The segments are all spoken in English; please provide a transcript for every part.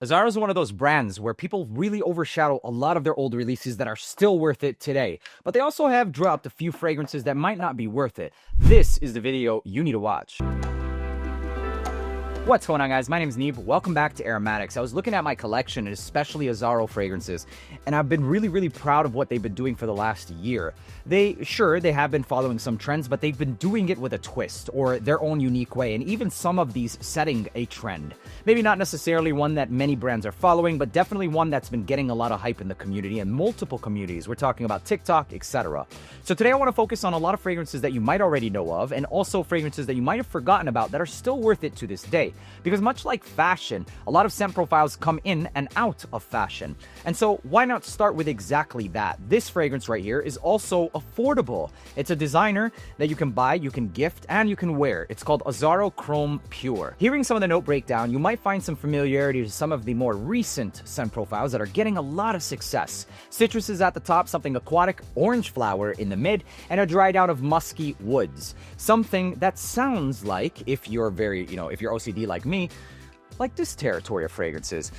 Azzaro is one of those brands where people really overshadow a lot of their old releases that are still worth it today. But they also have dropped a few fragrances that might not be worth it. This is the video you need to watch. What's going on, guys? My name is Neeb. Welcome back to AROMATIX. I was looking at my collection, and especially Azzaro fragrances, and I've been really proud of what they've been doing for the last year. They have been following some trends, but they've been doing it with a twist or their own unique way, and even some of these setting a trend. Maybe not necessarily one that many brands are following, but definitely one that's been getting a lot of hype in the community and multiple communities. We're talking about TikTok, etc. So today I want to focus on a lot of fragrances that you might already know of, and also fragrances that you might have forgotten about that are still worth it to this day. Because much like fashion, a lot of scent profiles come in and out of fashion. And so why not start with exactly that? This fragrance right here is also affordable. It's a designer that you can buy, you can gift, and you can wear. It's called Azzaro Chrome Pure. Hearing some of the note breakdown, you might find some familiarity to some of the more recent scent profiles that are getting a lot of success. Citrus is at the top, something aquatic, orange flower in the mid, and a dry down of musky woods. Something that sounds like, if you're if you're OCD like me, like this territory of fragrances.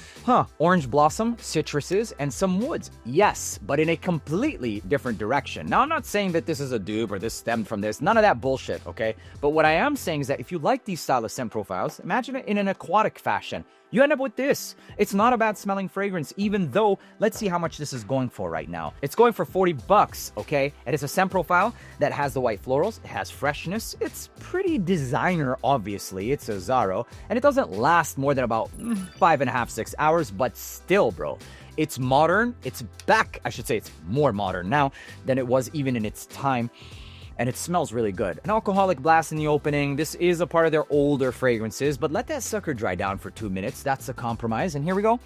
Orange blossom, citruses, and some woods. Yes, but in a completely different direction. Now, I'm not saying that this is a dupe or this stemmed from this. None of that bullshit, okay? But what I am saying is that if you like these style of scent profiles, imagine it in an aquatic fashion. You end up with this. It's not a bad smelling fragrance, even though, let's see how much this is going for right now. It's going for 40 bucks, okay? It is a scent profile that has the white florals, it has freshness, it's pretty designer, obviously, it's Azzaro, and it doesn't last more than about 5.5, 6 hours, but still, bro. It's modern, it's back, I should say it's more modern now than it was even in its time. And it smells really good. An alcoholic blast in the opening. This is a part of their older fragrances, but let that sucker dry down for 2 minutes. That's a compromise. And here we go.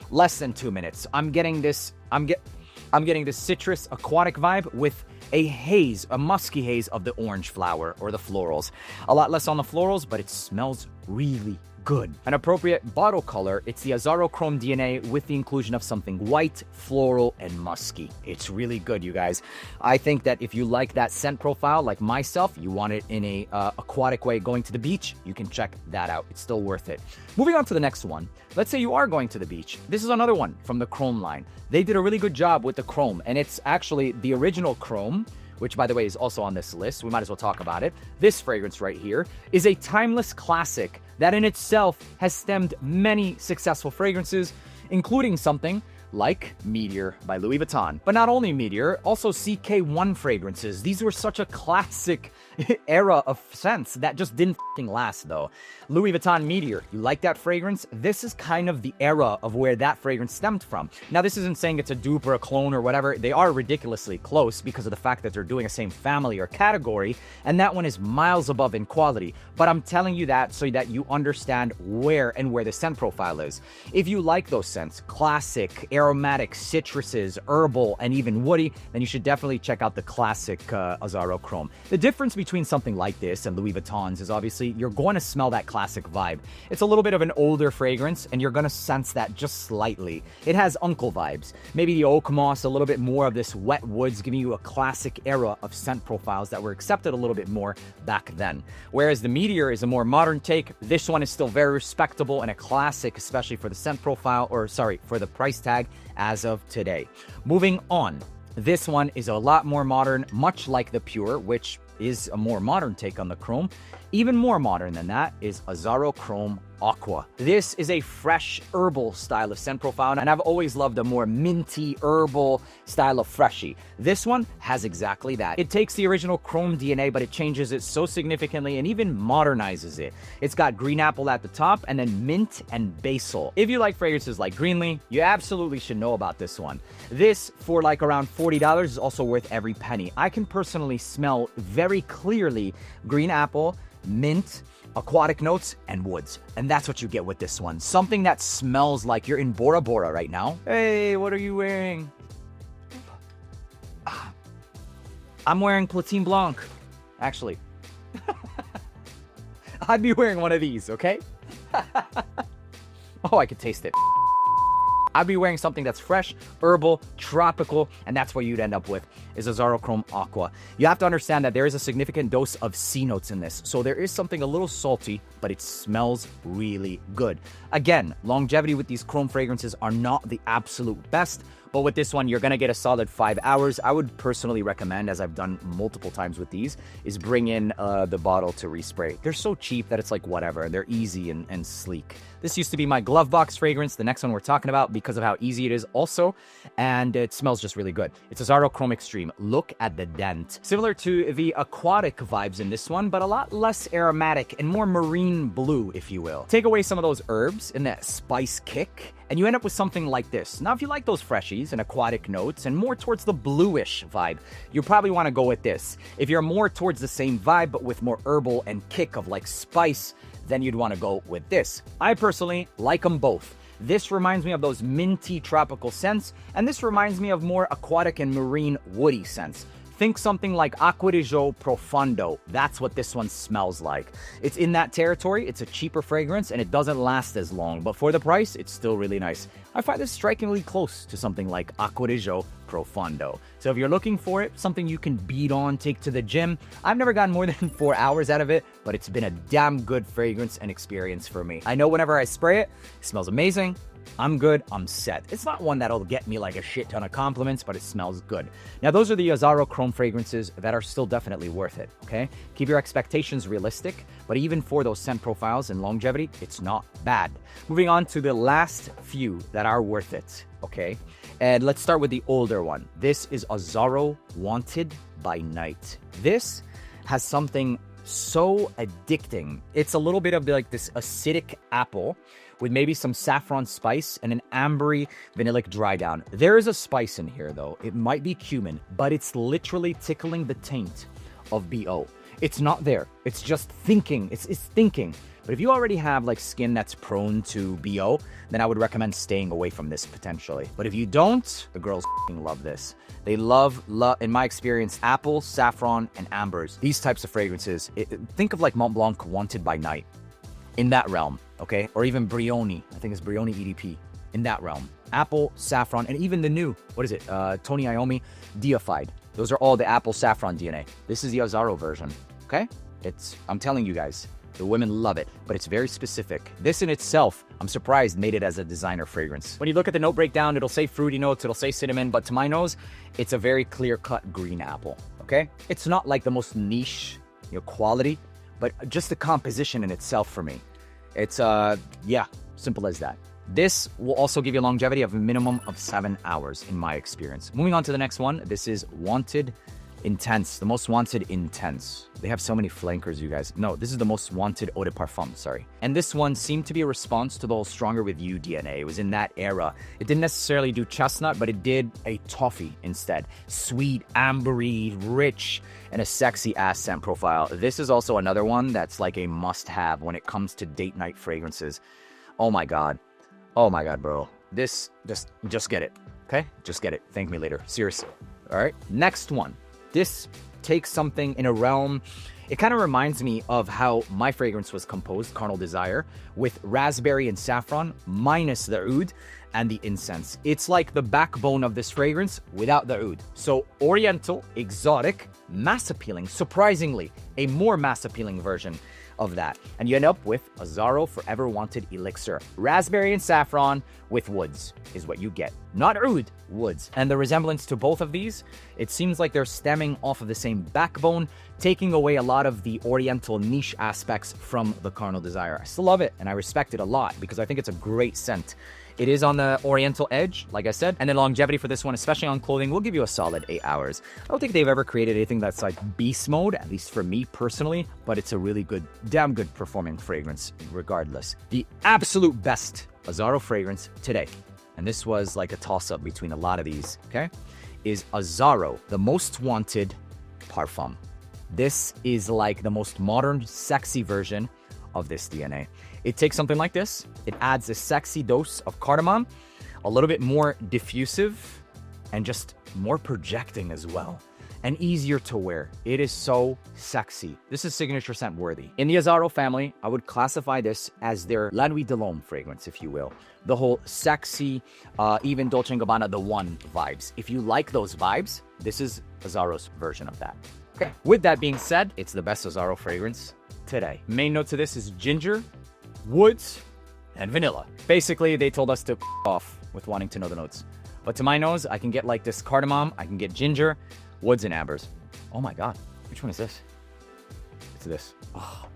Less than 2 minutes. I'm getting this citrus aquatic vibe with a haze, a musky haze of the orange flower or the florals. A lot less on the florals, but it smells really good. An appropriate bottle color, it's the Azzaro Chrome DNA with the inclusion of something white, floral, and musky. It's really good, you guys. I think that if you like that scent profile, like myself, you want it in a aquatic way going to the beach, you can check that out. It's still worth it. Moving on to the next one. Let's say you are going to the beach. This is another one from the Chrome line. They did a really good job with the Chrome, and it's actually the original Chrome, which, by the way, is also on this list. We might as well talk about it. This fragrance right here is a timeless classic that in itself has stemmed many successful fragrances, including something like Meteor by Louis Vuitton. But not only Meteor, also CK1 fragrances. These were such a classic era of scents that just didn't last, though. Louis Vuitton Meteor, you like that fragrance? This is kind of the era of where that fragrance stemmed from. Now, this isn't saying it's a dupe or a clone or whatever. They are ridiculously close because of the fact that they're doing the same family or category, and that one is miles above in quality. But I'm telling you that so that you understand where the scent profile is. If you like those scents, classic, aromatic, citruses, herbal, and even woody, then you should definitely check out the classic Azzaro Chrome. The difference between something like this and Louis Vuitton's is obviously you're going to smell that classic vibe. It's a little bit of an older fragrance, and you're going to sense that just slightly. It has uncle vibes. Maybe the oak moss, a little bit more of this wet woods, giving you a classic era of scent profiles that were accepted a little bit more back then. Whereas the Meteor is a more modern take. This one is still very respectable and a classic, especially for the scent profile, for the price tag as of today. Moving on. This one is a lot more modern, much like the Pure, which is a more modern take on the Chrome. Even more modern than that is Azzaro Chrome Aqua. This is a fresh herbal style of scent profile, and I've always loved a more minty herbal style of freshy. This one has exactly that. It takes the original Chrome DNA, but it changes it so significantly and even modernizes it. It's got green apple at the top and then mint and basil. If you like fragrances like Greenlee, you absolutely should know about this one. This, for like around $40, is also worth every penny. I can personally smell very clearly green apple, mint, aquatic notes, and woods. And that's what you get with this one. Something that smells like you're in Bora Bora right now. Hey, what are you wearing? I'm wearing Platine Blanc, actually. I'd be wearing one of these, okay? Oh, I could taste it. I'd be wearing something that's fresh, herbal, tropical, and that's what you'd end up with is Azzaro Chrome Aqua. You have to understand that there is a significant dose of C notes in this, so there is something a little salty, but it smells really good. Again, longevity with these chrome fragrances are not the absolute best, but with this one, you're gonna get a solid 5 hours. I would personally recommend, as I've done multiple times with these, is bring in the bottle to respray. They're so cheap that it's like whatever. They're easy and sleek. This used to be my glove box fragrance, the next one we're talking about, because of how easy it is also, and it smells just really good. It's Azzaro Chrome Extreme. Look at the dent. Similar to the aquatic vibes in this one, but a lot less aromatic and more marine blue, if you will. Take away some of those herbs and that spice kick, and you end up with something like this. Now, if you like those freshies and aquatic notes and more towards the bluish vibe, you probably want to go with this. If you're more towards the same vibe, but with more herbal and kick of like spice, then you'd want to go with this. I personally like them both. This reminds me of those minty tropical scents, and this reminds me of more aquatic and marine woody scents. Think something like Acqua di Gio Profondo. That's what this one smells like. It's in that territory. It's a cheaper fragrance and it doesn't last as long, but for the price, it's still really nice. I find this strikingly close to something like Acqua di Gio Profondo. So if you're looking for it, something you can beat on, take to the gym. I've never gotten more than 4 hours out of it, but it's been a damn good fragrance and experience for me. I know whenever I spray it, it smells amazing. I'm good, I'm set. It's not one that'll get me like a shit ton of compliments, but it smells good. Now, those are the Azzaro Chrome fragrances that are still definitely worth it, okay? Keep your expectations realistic, but even for those scent profiles and longevity, it's not bad. Moving on to the last few that are worth it, okay? And let's start with the older one. This is Azzaro Wanted by Night. This has something so addicting. It's a little bit of like this acidic apple with maybe some saffron spice and an ambery vanillic dry down. There is a spice in here though. It might be cumin, but it's literally tickling the taint of BO. It's not there. It's just thinking. It's thinking. But if you already have like skin that's prone to BO, then I would recommend staying away from this potentially. But if you don't, the girls love this. They love, in my experience, apple, saffron, and ambers. These types of fragrances, think of like Mont Blanc Wanted by Night. In that realm, okay? Or even Brioni. I think it's Brioni EDP. In that realm. Apple, saffron, and even the new, what is it? Tony Iommi, Deified. Those are all the apple saffron DNA. This is the Azzaro version, okay? I'm telling you guys, the women love it, but it's very specific. This in itself, I'm surprised, made it as a designer fragrance. When you look at the note breakdown, it'll say fruity notes, it'll say cinnamon, but to my nose, it's a very clear-cut green apple, okay? It's not like the most niche, quality, but just the composition in itself for me. It's, yeah, simple as that. This will also give you a longevity of a minimum of 7 hours in my experience. Moving on to the next one, this is Wanted Intense, the Most Wanted Intense. They have so many flankers, you guys. No, this is the Most Wanted Eau de Parfum, sorry. And this one seemed to be a response to the whole Stronger With You DNA. It was in that era. It didn't necessarily do chestnut, but it did a toffee instead. Sweet, ambery, rich, and a sexy ass scent profile. This is also another one that's like a must-have when it comes to date night fragrances. Oh my God. Oh my God, bro. This, just get it, okay? Just get it. Thank me later. Seriously. All right, next one. This takes something in a realm, it kind of reminds me of how my fragrance was composed, Carnal Desire, with raspberry and saffron, minus the oud and the incense. It's like the backbone of this fragrance without the oud. So oriental, exotic, mass appealing, surprisingly, a more mass appealing version of that. And you end up with Azzaro Forever Wanted Elixir. Raspberry and saffron with woods is what you get. Not oud, woods. And the resemblance to both of these, it seems like they're stemming off of the same backbone, taking away a lot of the oriental niche aspects from the Carnal Desire. I still love it and I respect it a lot because I think it's a great scent. It is on the oriental edge, like I said, and the longevity for this one, especially on clothing, will give you a solid 8 hours. I don't think they've ever created anything that's like beast mode, at least for me personally, but it's a really good, damn good performing fragrance regardless. The absolute best Azzaro fragrance today, and this was like a toss-up between a lot of these, okay, is Azzaro, the Most Wanted Parfum. This is like the most modern, sexy version of this DNA. It takes something like this, it adds a sexy dose of cardamom, a little bit more diffusive, and just more projecting as well. and easier to wear. It is so sexy. This is signature scent worthy. In the Azzaro family, I would classify this as their La Nuit de l'Homme fragrance, if you will. The whole sexy, even Dolce & Gabbana, the one vibes. If you like those vibes, this is Azzaro's version of that. Okay. With that being said, it's the best Azzaro fragrance today. Main notes of this is ginger, woods, and vanilla. Basically, they told us to off with wanting to know the notes. But to my nose, I can get like this cardamom, I can get ginger, woods, and ambers. Oh my God, which one is this? It's this. Oh.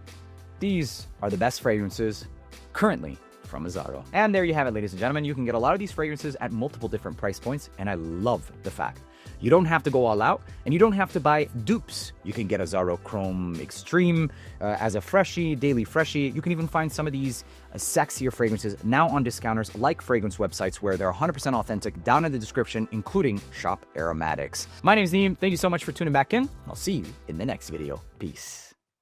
These are the best fragrances currently from Azzaro. And there you have it, ladies and gentlemen. You can get a lot of these fragrances at multiple different price points, and I love the fact you don't have to go all out, and you don't have to buy dupes. You can get Azzaro Chrome Extreme as a freshie, daily freshie. You can even find some of these sexier fragrances now on discounters like fragrance websites where they're 100% authentic down in the description, including Shop AROMATIX. My name is Neem. Thank you so much for tuning back in. I'll see you in the next video. Peace.